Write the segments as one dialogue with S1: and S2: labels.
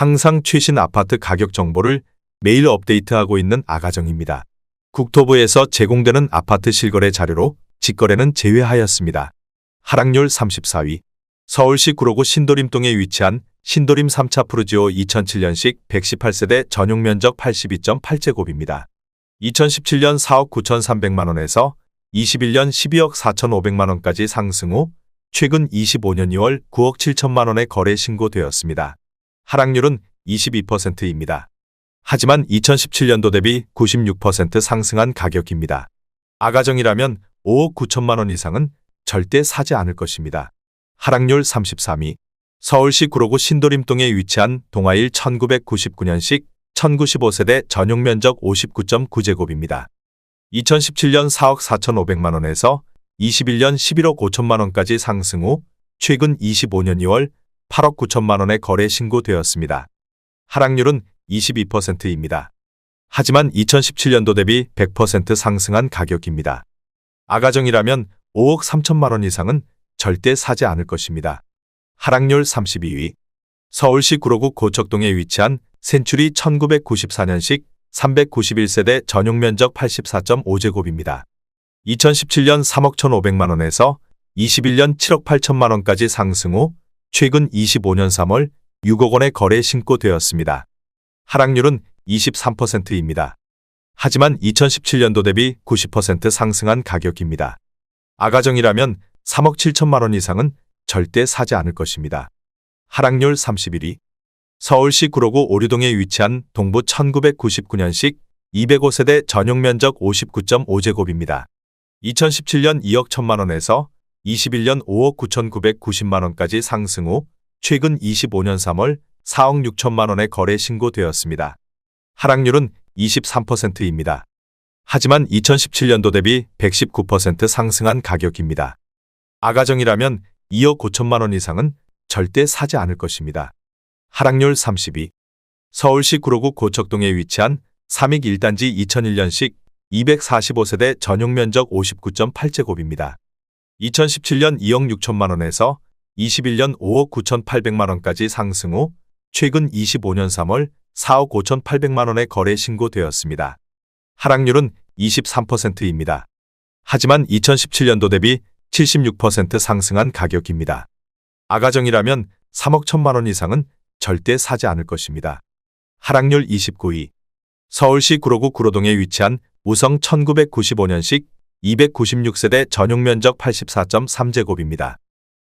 S1: 항상 최신 아파트 가격 정보를 매일 업데이트하고 있는 아가정입니다. 국토부에서 제공되는 아파트 실거래 자료로 직거래는 제외하였습니다. 하락률 34위. 서울시 구로구 신도림동에 위치한 신도림 3차 푸르지오 2007년식 118세대 전용 면적 82.8제곱입니다. 2017년 4억 9,300만 원에서 21년 12억 4,500만 원까지 상승 후 최근 25년 2월 9억 7천만 원에 거래 신고되었습니다. 하락률은 22%입니다. 하지만 2017년도 대비 96% 상승한 가격입니다. 아가정이라면 5억 9천만 원 이상은 절대 사지 않을 것입니다. 하락률 33위. 서울시 구로구 신도림동에 위치한 동아일 1999년식 1095세대 전용 면적 59.9제곱입니다. 2017년 4억 4,500만 원에서 21년 11억 5천만 원까지 상승 후 최근 25년 2월 8억 9천만 원에 거래 신고되었습니다. 하락률은 22%입니다. 하지만 2017년도 대비 100% 상승한 가격입니다. 아가정이라면 5억 3천만 원 이상은 절대 사지 않을 것입니다. 하락률 32위. 서울시 구로구 고척동에 위치한 센츄리 1994년식 391세대 전용 면적 84.5제곱입니다. 2017년 3억 1,500만 원에서 21년 7억 8천만 원까지 상승 후 최근 25년 3월 6억 원에 거래 신고되었습니다. 하락률은 23%입니다. 하지만 2017년도 대비 90% 상승한 가격입니다. 아가정이라면 3억 7천만 원 이상은 절대 사지 않을 것입니다. 하락률 31위. 서울시 구로구 오류동에 위치한 동부 1999년식 205세대 전용 면적 59.5제곱입니다. 2017년 2억 1천만 원에서 21년 5억 9,990만 원까지 상승 후 최근 25년 3월 4억 6천만 원에 거래 신고되었습니다. 하락률은 23%입니다. 하지만 2017년도 대비 119% 상승한 가격입니다. 아가정이라면 2억 5천만 원 이상은 절대 사지 않을 것입니다. 하락률 32. 서울시 구로구 고척동에 위치한 삼익 1단지 2001년식 245세대 전용 면적 59.8제곱입니다. 2017년 2억 6천만 원에서 21년 5억 9,800만 원까지 상승 후 최근 25년 3월 4억 5,800만 원에 거래 신고되었습니다. 하락률은 23%입니다. 하지만 2017년도 대비 76% 상승한 가격입니다. 아가정이라면 3억 1천만 원 이상은 절대 사지 않을 것입니다. 하락률 29위. 서울시 구로구 구로동에 위치한 우성 1995년식 296세대 전용 면적 84.3제곱입니다.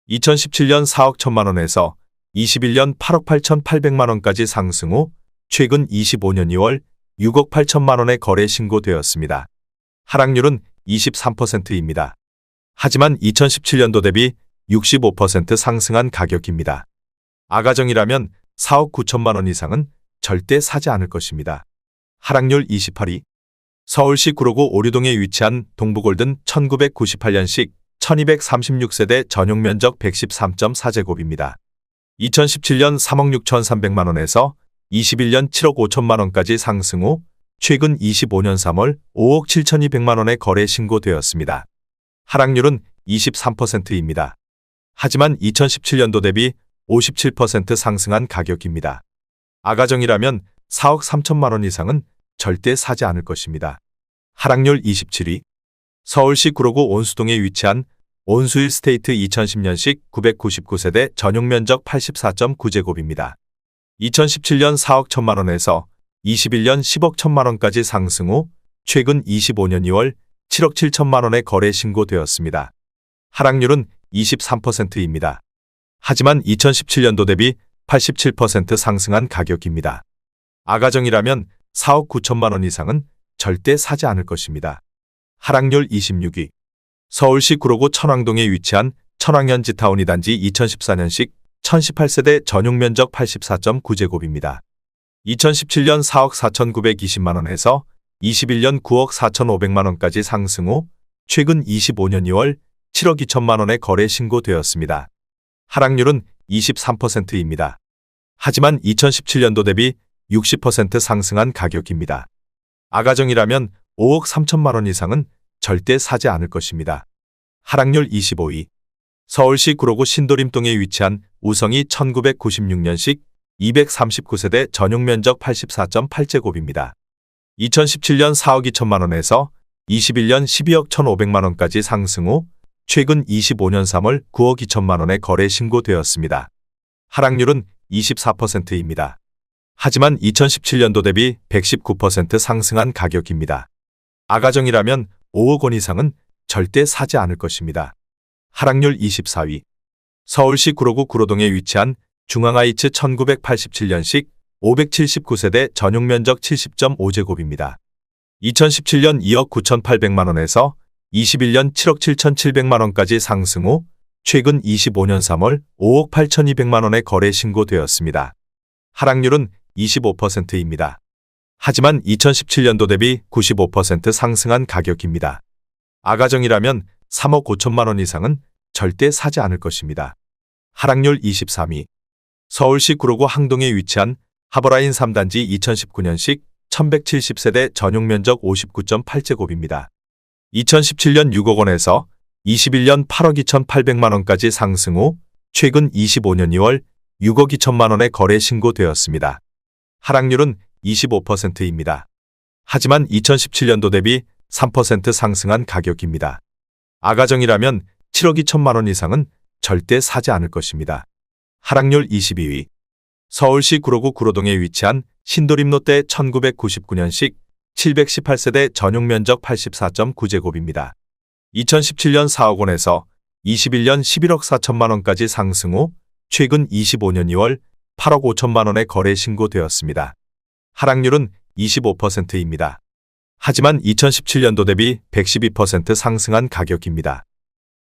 S1: 2017년 4억 1천만 원에서 21년 8억 8,800만 원까지 상승 후 최근 25년 2월 6억 8천만 원에 거래 신고되었습니다. 하락률은 23%입니다. 하지만 2017년도 대비 65% 상승한 가격입니다. 아가정이라면 4억 9천만 원 이상은 절대 사지 않을 것입니다. 하락률 28위. 서울시 구로구 오류동에 위치한 동부골든 1998년식 1236세대 전용 면적 113.4제곱입니다. 2017년 3억 6,300만 원에서 21년 7억 5천만 원까지 상승 후 최근 25년 3월 5억 7,200만 원에 거래 신고되었습니다. 하락률은 23%입니다. 하지만 2017년도 대비 57% 상승한 가격입니다. 아가정이라면 4억 3천만 원 이상은 절대 사지 않을 것입니다. 하락률 27위. 서울시 구로구 온수동에 위치한 온수일 스테이트 2010년식 999세대 전용 면적 84.9제곱입니다. 2017년 4억 1천만 원에서 21년 10억 1천만 원까지 상승 후 최근 25년 2월 7억 7천만 원에 거래 신고되었습니다. 하락률은 23%입니다. 하지만 2017년도 대비 87% 상승한 가격입니다. 아가정이라면 4억 9천만 원 이상은 절대 사지 않을 것입니다. 하락률 26위. 서울시 구로구 천왕동에 위치한 천왕현지타운 2단지 2014년식 1018세대 전용 면적 84.9제곱입니다. 2017년 4억 4,920만 원에서 21년 9억 4,500만 원까지 상승 후 최근 25년 2월 7억 2천만 원에 거래 신고되었습니다. 하락률은 23%입니다. 하지만 2017년도 대비 60% 상승한 가격입니다. 아가정이라면 5억 3천만 원 이상은 절대 사지 않을 것입니다. 하락률 25위. 서울시 구로구 신도림동에 위치한 우성이 1996년식 239세대 전용 면적 84.8제곱입니다. 2017년 4억 2천만 원에서 21년 12억 1,500만 원까지 상승 후 최근 25년 3월 9억 2천만 원에 거래 신고되었습니다. 하락률은 24%입니다. 하지만 2017년도 대비 119% 상승한 가격입니다. 아가정이라면 5억 원 이상은 절대 사지 않을 것입니다. 하락률 24위. 서울시 구로구 구로동에 위치한 중앙하이츠 1987년식 579세대 전용 면적 70.5제곱입니다. 2017년 2억 9,800만 원에서 21년 7억 7,700만 원까지 상승 후 최근 25년 3월 5억 8,200만 원에 거래 신고되었습니다. 하락률은 25%입니다. 하지만 2017년도 대비 95% 상승한 가격입니다. 아가정이라면 3억 5천만 원 이상은 절대 사지 않을 것입니다. 하락률 23위. 서울시 구로구 항동에 위치한 하버라인 3단지 2019년식 1170세대 전용 면적 59.8제곱입니다. 2017년 6억 원에서 21년 8억 2,800만 원까지 상승 후 최근 25년 2월 6억 2천만 원에 거래 신고되었습니다. 하락률은 25%입니다. 하지만 2017년도 대비 3% 상승한 가격입니다. 아가정이라면 7억 2천만 원 이상은 절대 사지 않을 것입니다. 하락률 22위. 서울시 구로구 구로동에 위치한 신도림 롯데 1999년식 718세대 전용 면적 84.9제곱입니다. 2017년 4억 원에서 21년 11억 4천만 원까지 상승 후 최근 25년 2월 8억 5천만 원에 거래 신고되었습니다. 하락률은 25%입니다. 하지만 2017년도 대비 112% 상승한 가격입니다.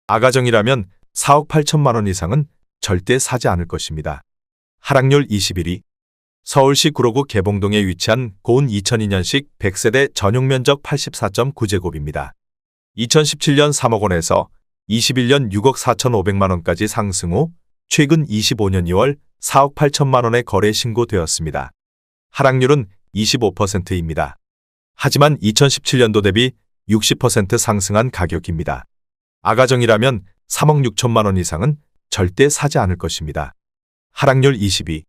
S1: 아가정이라면 4억 8천만 원 이상은 절대 사지 않을 것입니다. 하락률 21위. 서울시 구로구 개봉동에 위치한 고운 2002년식 100세대 전용 면적 84.9제곱입니다. 2017년 3억 원에서 21년 6억 4,500만 원까지 상승 후 최근 25년 2월 4억 8천만 원에 거래 신고되었습니다. 하락률은 25%입니다. 하지만 2017년도 대비 60% 상승한 가격입니다. 아가정이라면 3억 6천만 원 이상은 절대 사지 않을 것입니다. 하락률 22.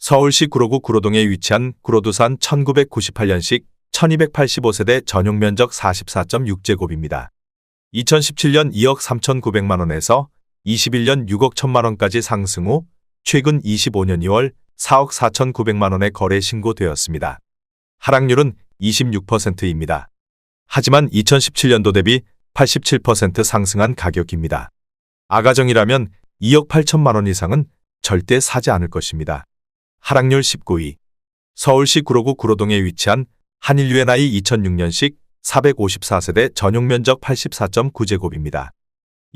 S1: 서울시 구로구 구로동에 위치한 구로두산 1998년식 1285세대 전용 면적 44.6제곱입니다. 2017년 2억 3,900만 원에서 21년 6억 1천만 원까지 상승 후 최근 25년 2월 4억 4,900만 원에 거래 신고되었습니다. 하락률은 26%입니다. 하지만 2017년도 대비 87% 상승한 가격입니다. 아가정이라면 2억 8천만 원 이상은 절대 사지 않을 것입니다. 하락률 19위. 서울시 구로구 구로동에 위치한 한일 U&I 2006년식 454세대 전용 면적 84.9제곱입니다.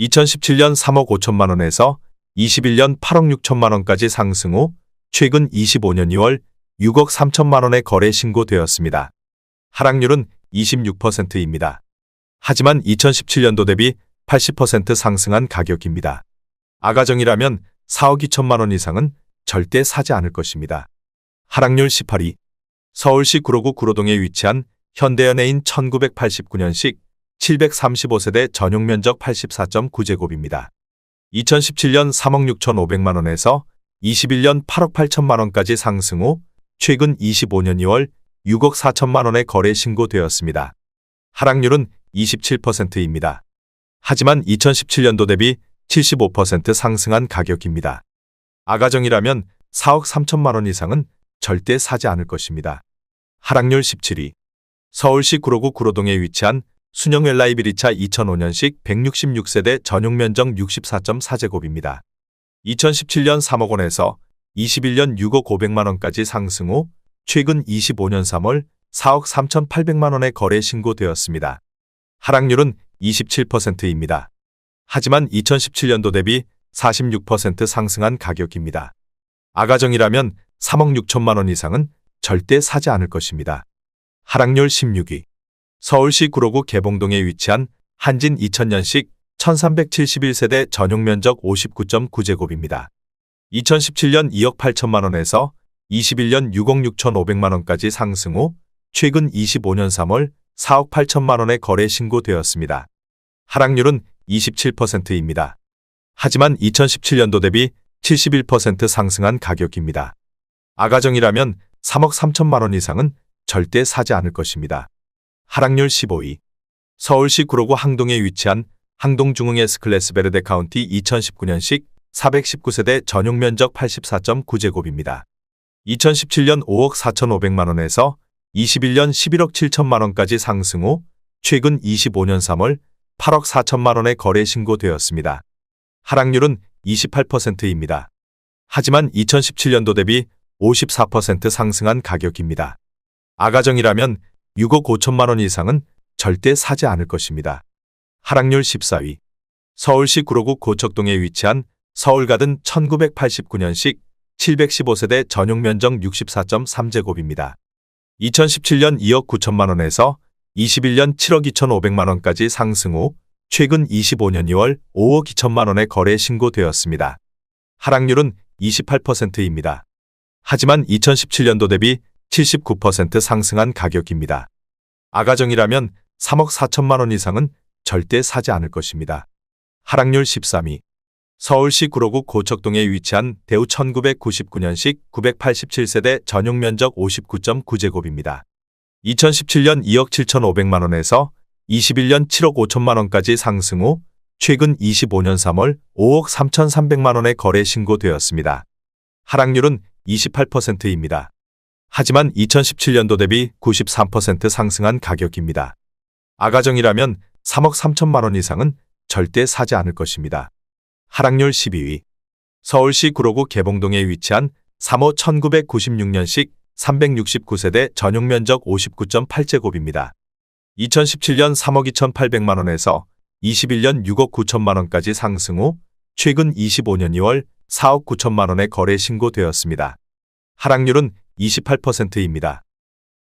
S1: 2017년 3억 5천만 원에서 21년 8억 6천만 원까지 상승 후 최근 25년 2월 6억 3천만 원에 거래 신고되었습니다. 하락률은 26%입니다. 하지만 2017년도 대비 80% 상승한 가격입니다. 아가정이라면 4억 2천만 원 이상은 절대 사지 않을 것입니다. 하락률 18위. 서울시 구로구 구로동에 위치한 현대연예인 1989년식 735세대 전용 면적 84.9제곱입니다. 2017년 3억 6,500만 원에서 21년 8억 8천만 원까지 상승 후 최근 25년 2월 6억 4천만 원에 거래 신고되었습니다. 하락률은 27%입니다. 하지만 2017년도 대비 75% 상승한 가격입니다. 아가정이라면 4억 3천만 원 이상은 절대 사지 않을 것입니다. 하락률 17위. 서울시 구로구 구로동에 위치한 순영 엘라이비리차 2005년식 166세대 전용 면적 64.4제곱입니다. 2017년 3억 원에서 21년 6억 500만 원까지 상승 후 최근 25년 3월 4억 3,800만 원에 거래 신고되었습니다. 하락률은 27%입니다. 하지만 2017년도 대비 46% 상승한 가격입니다. 아가정이라면 3억 6천만 원 이상은 절대 사지 않을 것입니다. 하락률 16위. 서울시 구로구 개봉동에 위치한 한진 2000년식 1371세대 전용 면적 59.9제곱입니다. 2017년 2억 8천만 원에서 21년 6억 6,500만 원까지 상승 후 최근 25년 3월 4억 8천만 원에 거래 신고되었습니다. 하락률은 27%입니다. 하지만 2017년도 대비 71% 상승한 가격입니다. 아가정이라면 3억 3천만 원 이상은 절대 사지 않을 것입니다. 하락률 15위. 서울시 구로구 항동에 위치한 항동중흥 S클래스 베르데 카운티 2019년식 419세대 전용 면적 84.9제곱입니다. 2017년 5억 4,500만 원에서 21년 11억 7천만 원까지 상승 후 최근 25년 3월 8억 4천만 원에 거래 신고되었습니다. 하락률은 28%입니다. 하지만 2017년도 대비 54% 상승한 가격입니다. 아가정이라면 6억 5천만 원 이상은 절대 사지 않을 것입니다. 하락률 14위. 서울시 구로구 고척동에 위치한 서울가든 1989년식 715세대 전용 면적 64.3제곱입니다. 2017년 2억 9천만 원에서 21년 7억 2,500만 원까지 상승 후 최근 25년 2월 5억 2천만 원에 거래 신고되었습니다. 하락률은 28%입니다. 하지만 2017년도 대비 79% 상승한 가격입니다. 아가정이라면 3억 4천만 원 이상은 절대 사지 않을 것입니다. 하락률 13위. 서울시 구로구 고척동에 위치한 대우 1999년식 987세대 전용 면적 59.9제곱입니다. 2017년 2억 7,500만 원에서 21년 7억 5천만 원까지 상승 후 최근 25년 3월 5억 3,300만 원에 거래 신고되었습니다. 하락률은 28%입니다. 하지만 2017년도 대비 93% 상승한 가격입니다. 아가정이라면 3억 3천만 원 이상은 절대 사지 않을 것입니다. 하락률 12위. 서울시 구로구 개봉동에 위치한 3호 1996년식 369세대 전용 면적 59.8제곱입니다. 2017년 3억 2,800만 원에서 21년 6억 9천만 원까지 상승 후 최근 25년 2월 4억 9천만 원에 거래 신고되었습니다. 하락률은 28%입니다.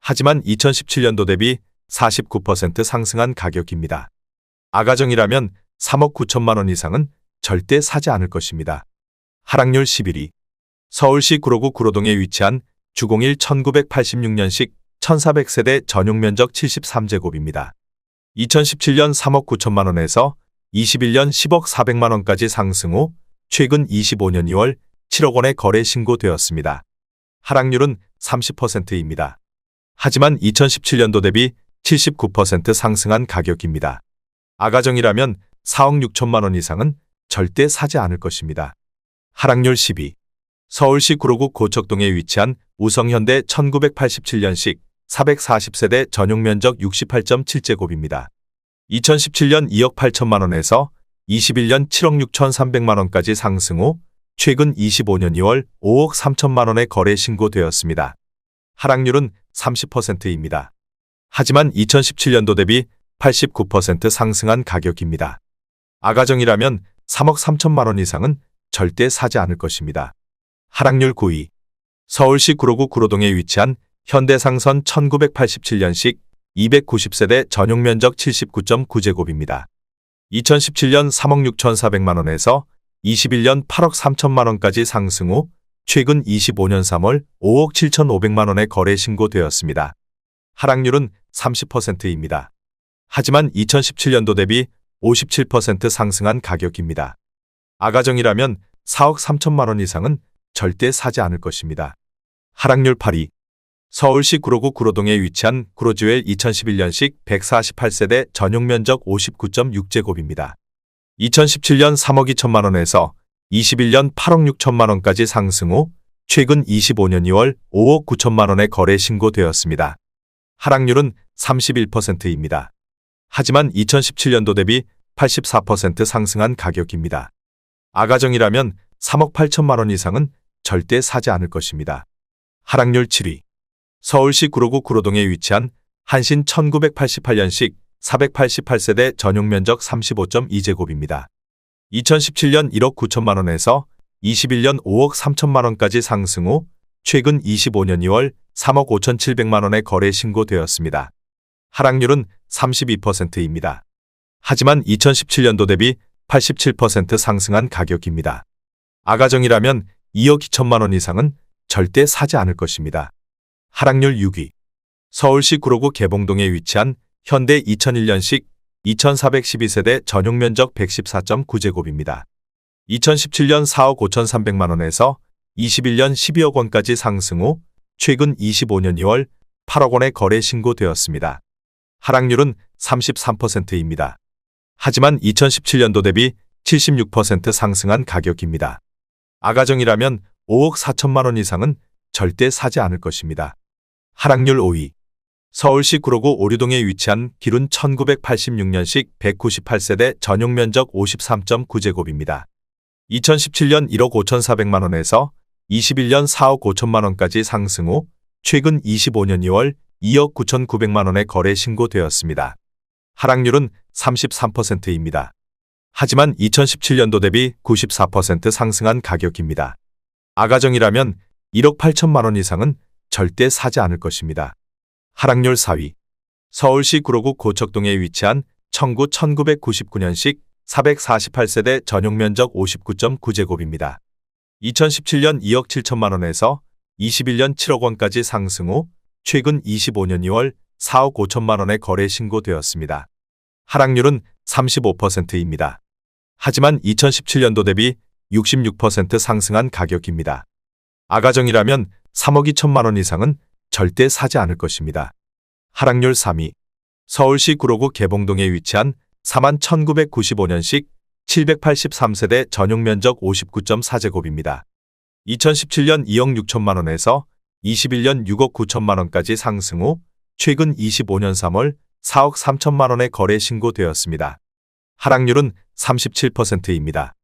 S1: 하지만 2017년도 대비 49% 상승한 가격입니다. 아가정이라면 3억 9천만 원 이상은 절대 사지 않을 것입니다. 하락률 11위. 서울시 구로구 구로동에 위치한 주공일 1986년식 1400세대 전용 면적 73제곱입니다. 2017년 3억 9천만 원에서 21년 10억 400만 원까지 상승 후 최근 25년 2월 7억 원에 거래 신고되었습니다. 하락률은 30%입니다. 하지만 2017년도 대비 79% 상승한 가격입니다. 아가정이라면 4억 6천만 원 이상은 절대 사지 않을 것입니다. 하락률 10위. 서울시 구로구 고척동에 위치한 우성현대 1987년식 440세대 전용 면적 68.7제곱입니다. 2017년 2억 8천만 원에서 21년 7억 6천3백만 원까지 상승 후 최근 25년 2월 5억 3천만 원에 거래 신고되었습니다. 하락률은 30%입니다. 하지만 2017년도 대비 89% 상승한 가격입니다. 아가정이라면 3억 3천만 원 이상은 절대 사지 않을 것입니다. 하락률 9위. 서울시 구로구 구로동에 위치한 현대상선 1987년식 290세대 전용 면적 79.9제곱입니다. 2017년 3억 6천4백만 원에서 21년 8억 3천만 원까지 상승 후 최근 25년 3월 5억 7천5백만 원에 거래 신고되었습니다. 하락률은 30%입니다. 하지만 2017년도 대비 57% 상승한 가격입니다. 아가정이라면 4억 3천만 원 이상은 절대 사지 않을 것입니다. 하락률 8위. 서울시 구로구 구로동에 위치한 구로지웰 2011년식 148세대 전용 면적 59.6제곱입니다. 2017년 3억 2천만 원에서 21년 8억 6천만 원까지 상승 후 최근 25년 2월 5억 9천만 원에 거래 신고되었습니다. 하락률은 31%입니다. 하지만 2017년도 대비 84% 상승한 가격입니다. 아가정이라면 3억 8천만 원 이상은 절대 사지 않을 것입니다. 하락률 7위. 서울시 구로구 구로동에 위치한 한신 1988년식 488세대 전용 면적 35.2제곱입니다. 2017년 1억 9천만 원에서 21년 5억 3천만 원까지 상승 후 최근 25년 2월 3억 5천7백만 원에 거래 신고되었습니다. 하락률은 32%입니다. 하지만 2017년도 대비 87% 상승한 가격입니다. 아가정이라면 2억 2천만 원 이상은 절대 사지 않을 것입니다. 하락률 6위. 서울시 구로구 개봉동에 위치한 현대 2001년식 2412세대 전용 면적 114.9제곱입니다. 2017년 4억 5천3백만 원에서 21년 12억 원까지 상승 후 최근 25년 2월 8억 원의 거래 신고되었습니다. 하락률은 33%입니다. 하지만 2017년도 대비 76% 상승한 가격입니다. 아가정이라면 5억 4천만 원 이상은 절대 사지 않을 것입니다. 하락률 5위. 서울시 구로구 오류동에 위치한 기룬 1986년식 198세대 전용 면적 53.9제곱입니다. 2017년 1억 5,400만 원에서 21년 4억 5천만 원까지 상승 후 최근 25년 2월 2억 9,900만 원의 거래 신고되었습니다. 하락률은 33%입니다. 하지만 2017년도 대비 94% 상승한 가격입니다. 아가정이라면 1억 8천만 원 이상은 절대 사지 않을 것입니다. 하락률 4위. 서울시 구로구 고척동에 위치한 청구 1999년식 448세대 전용 면적 59.9제곱입니다. 2017년 2억 7천만 원에서 21년 7억 원까지 상승 후 최근 25년 2월 4억 5천만 원의 거래 신고되었습니다. 하락률은 35%입니다. 하지만 2017년도 대비 66% 상승한 가격입니다. 아가정이라면 3억 2천만 원 이상은 절대 사지 않을 것입니다. 하락률 3위. 서울시 구로구 개봉동에 위치한 41,995년식 783세대 전용 면적 59.4제곱입니다. 2017년 2억 6천만 원에서 21년 6억 9천만 원까지 상승 후 최근 25년 3월 4억 3천만 원의 거래 신고되었습니다. 하락률은 37%입니다.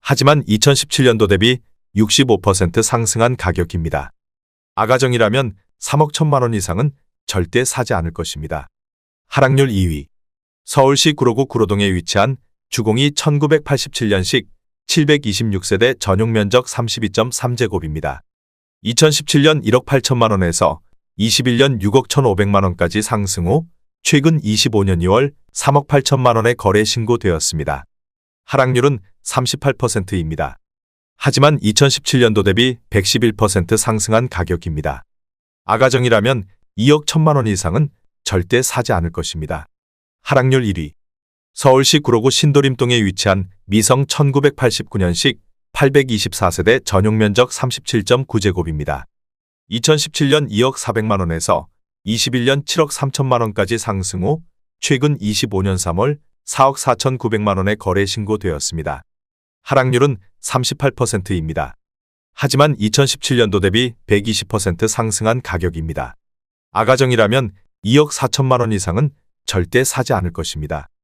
S1: 하지만 2017년도 대비 65% 상승한 가격입니다. 아가정이라면 3억 1천만 원 이상은 절대 사지 않을 것입니다. 하락률 2위. 서울시 구로구 구로동에 위치한 주공이 1987년식 726세대 전용 면적 32.3제곱입니다. 2017년 1억 8천만 원에서 21년 6억 1,500만 원까지 상승 후 최근 25년 2월 3억 8천만 원의 거래 신고되었습니다. 하락률은 38%입니다. 하지만 2017년도 대비 111% 상승한 가격입니다. 아가정이라면 2억 1천만 원 이상은 절대 사지 않을 것입니다. 하락률 1위. 서울시 구로구 신도림동에 위치한 미성 1989년식 824세대 전용 면적 37.9제곱입니다. 2017년 2억 400만 원에서 21년 7억 3천만 원까지 상승 후 최근 25년 3월 4억 4,900만 원의 거래 신고되었습니다. 하락률은 38%입니다. 하지만 2017년도 대비 120% 상승한 가격입니다. 아가정이라면 2억 4천만 원 이상은 절대 사지 않을 것입니다.